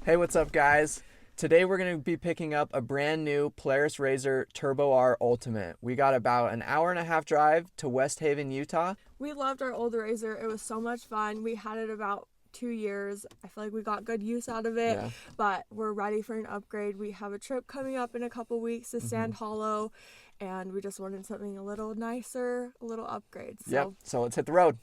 Hey, what's up, guys? Today we're going to be picking up a brand new Polaris RZR Turbo R Ultimate. We got about an hour and a half drive to West Haven, Utah. We loved our old RZR. It was so much fun. We had it about 2 years. I feel like we got good use out of it, but we're ready for an upgrade. We have a trip coming up in a couple weeks to Sand Hollow, and we just wanted something a little nicer, a little upgrade. So let's hit the road.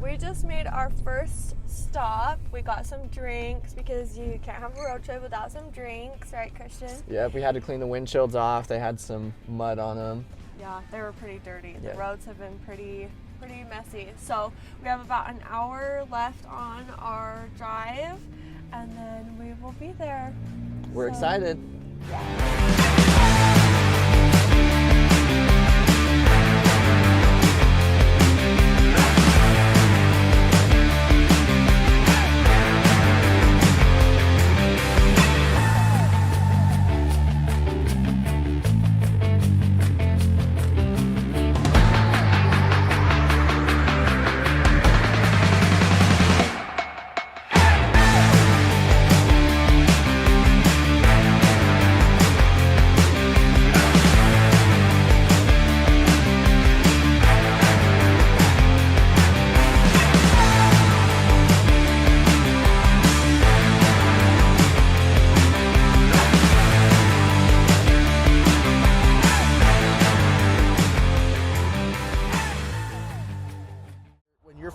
We just made our first stop. We got some drinks because you can't have a road trip without some drinks, right, Christian? Yep, we had to clean the windshields off. They had some mud on them. Yeah, they were pretty dirty. The roads have been pretty messy. So we have about an hour left on our drive, and then we will be there. We're excited.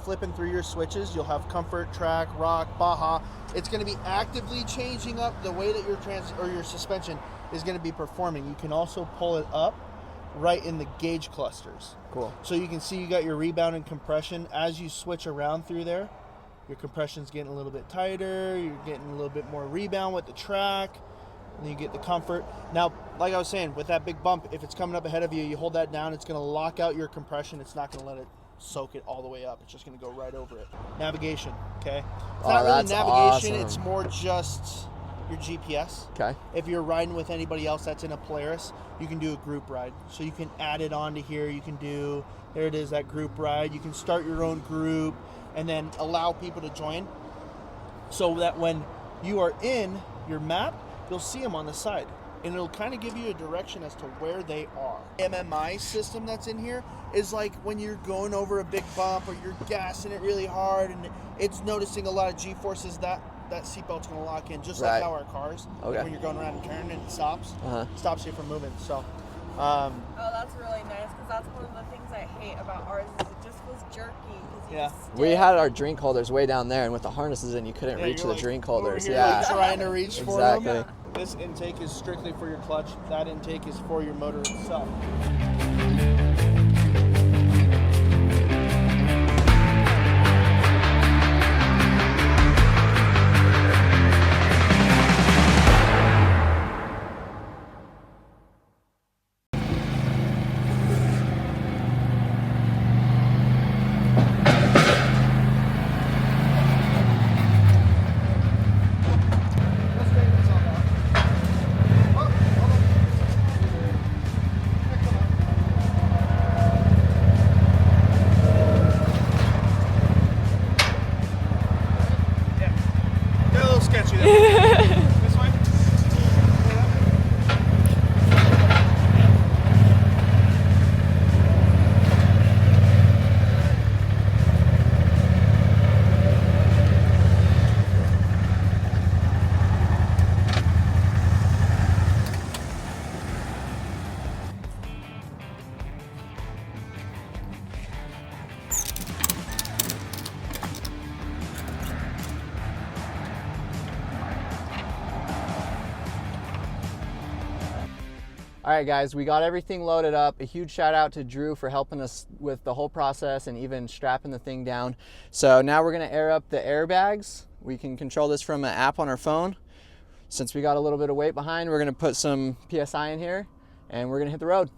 Flipping through your switches, you'll have comfort, track, rock, baja. It's going to be actively changing up the way that your suspension is going to be performing. You can also pull it up right in the gauge clusters. Cool. So you can see you got your rebound and compression. As you switch around through there, your compression's getting a little bit tighter, you're getting a little bit more rebound with the track, and then you get the comfort. Now, like I was saying, with that big bump, if it's coming up ahead of you, you hold that down, it's going to lock out your compression. It's not going to let it soak it all the way up. It's just going to go right over it. Navigation, okay? It's not really navigation, awesome. It's more just your GPS. Okay. If you're riding with anybody else that's in a Polaris, you can do a group ride. So you can add it onto here. You can do, there it is, that group ride. You can start your own group and then allow people to join so that when you are in your map, you'll see them on the side. And it'll kind of give you a direction as to where they are. MMI system that's in here is like when you're going over a big bump or you're gassing it really hard and it's noticing a lot of G-forces, that seatbelt's going to lock in, just like how our cars, when you're going around and turning and it stops you from moving. So, oh, that's really nice, because that's one of the things I hate about ours is it just feels jerky. We had our drink holders way down there, and with the harnesses in, you couldn't reach the drink holders. Like trying to reach for them. Exactly. This intake is strictly for your clutch. That intake is for your motor itself. All right, guys, we got everything loaded up. A huge shout out to Drew for helping us with the whole process and even strapping the thing down. So now we're gonna air up the airbags. We can control this from an app on our phone. Since we got a little bit of weight behind, we're gonna put some PSI in here and we're gonna hit the road.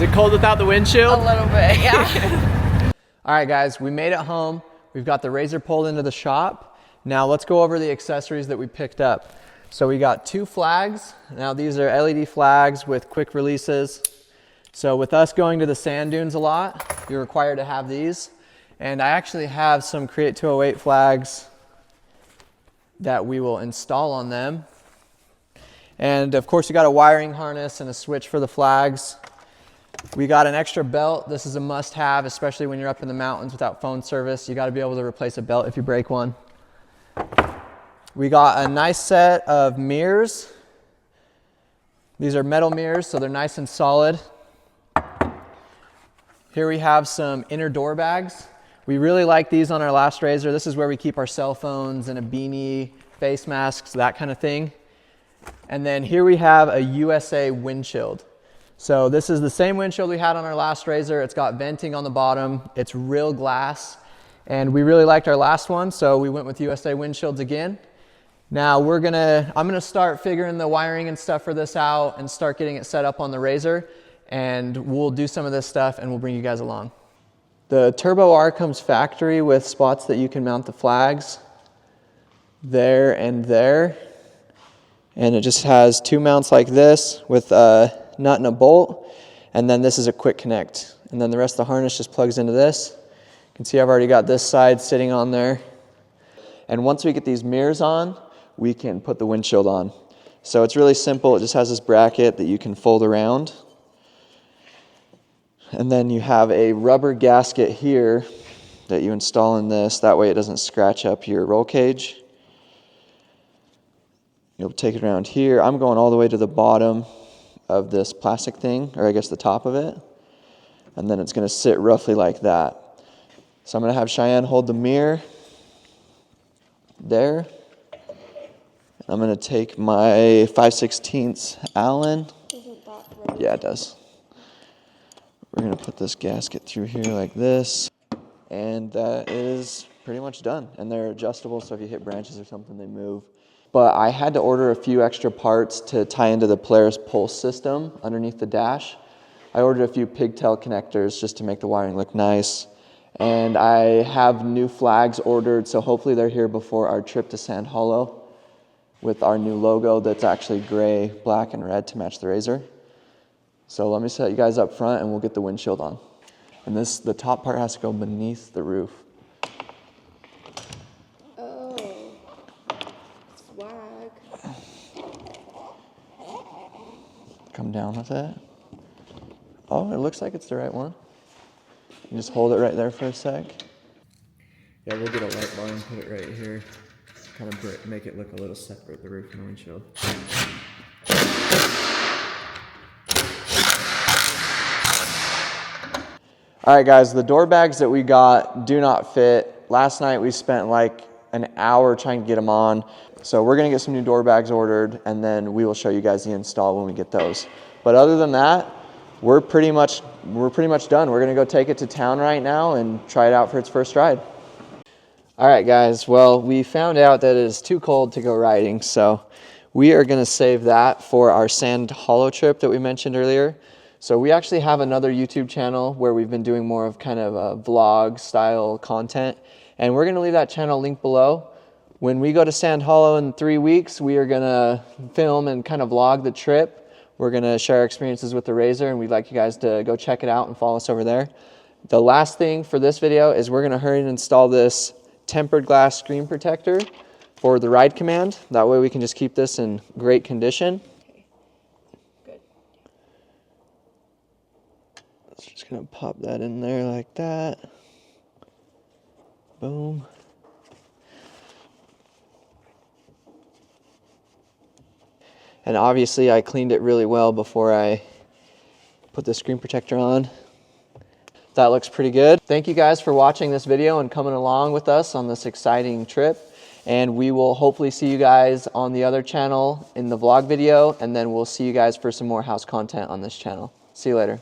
it cold without the windshield? A little bit, yeah. All right, guys, we made it home. We've got the RZR pulled into the shop. Now let's go over the accessories that we picked up. So we got 2 flags. Now these are LED flags with quick releases. So with us going to the sand dunes a lot, you're required to have these. And I actually have some Create 208 flags that we will install on them. And of course you got a wiring harness and a switch for the flags. We got an extra belt. This is a must-have, especially when you're up in the mountains without phone service. You got to be able to replace a belt if you break one. We got a nice set of mirrors. These are metal mirrors, so they're nice and solid. Here we have some inner door bags. We really like these on our last RZR. This is where we keep our cell phones and a beanie, face masks, that kind of thing. And then here we have a USA windshield. So this is the same windshield we had on our last RZR. It's got venting on the bottom. It's real glass. And we really liked our last one, so we went with USA windshields again. Now I'm gonna start figuring the wiring and stuff for this out and start getting it set up on the RZR. And we'll do some of this stuff and we'll bring you guys along. The Turbo R comes factory with spots that you can mount the flags there and there. And it just has 2 mounts like this with a nut and a bolt. And then this is a quick connect. And then the rest of the harness just plugs into this. You can see I've already got this side sitting on there. And once we get these mirrors on, we can put the windshield on. So it's really simple. It just has this bracket that you can fold around. And then you have a rubber gasket here that you install in this. That way it doesn't scratch up your roll cage. You'll take it around here. I'm going all the way to the bottom of this plastic thing, or I guess the top of it. And then it's going to sit roughly like that. So I'm going to have Cheyenne hold the mirror there. I'm going to take my 5/16 Allen. Doesn't that rotate? Yeah, it does. We're going to put this gasket through here like this. And that is pretty much done. And they're adjustable, so if you hit branches or something, they move. But I had to order a few extra parts to tie into the Polaris pulse system underneath the dash. I ordered a few pigtail connectors just to make the wiring look nice. And I have new flags ordered, so hopefully they're here before our trip to Sand Hollow with our new logo that's actually gray, black, and red to match the RZR. So let me set you guys up front and we'll get the windshield on. And the top part has to go beneath the roof. Come down with it. Oh, it looks like it's the right one. You just hold it right there for a sec. Yeah, we'll get a light bar and put it right here. Kind of make it look a little separate, the roof and the windshield. All right, guys, the door bags that we got do not fit. Last night we spent like an hour trying to get them on. So we're gonna get some new door bags ordered and then we will show you guys the install when we get those. But other than that, we're pretty much done. We're gonna go take it to town right now and try it out for its first ride. All right, guys, well, we found out that it is too cold to go riding, so we are gonna save that for our Sand Hollow trip that we mentioned earlier. So we actually have another YouTube channel where we've been doing more of kind of a vlog style content, and we're gonna leave that channel linked below. When we go to Sand Hollow in 3 weeks, we are gonna film and kind of vlog the trip. We're gonna share our experiences with the RZR, and we'd like you guys to go check it out and follow us over there. The last thing for this video is we're gonna hurry and install this tempered glass screen protector for the ride command. That way we can just keep this in great condition. Good. So just gonna pop that in there like that. Boom. And obviously I cleaned it really well before I put the screen protector on. That looks pretty good. Thank you guys for watching this video and coming along with us on this exciting trip. And we will hopefully see you guys on the other channel in the vlog video, and then we'll see you guys for some more house content on this channel. See you later.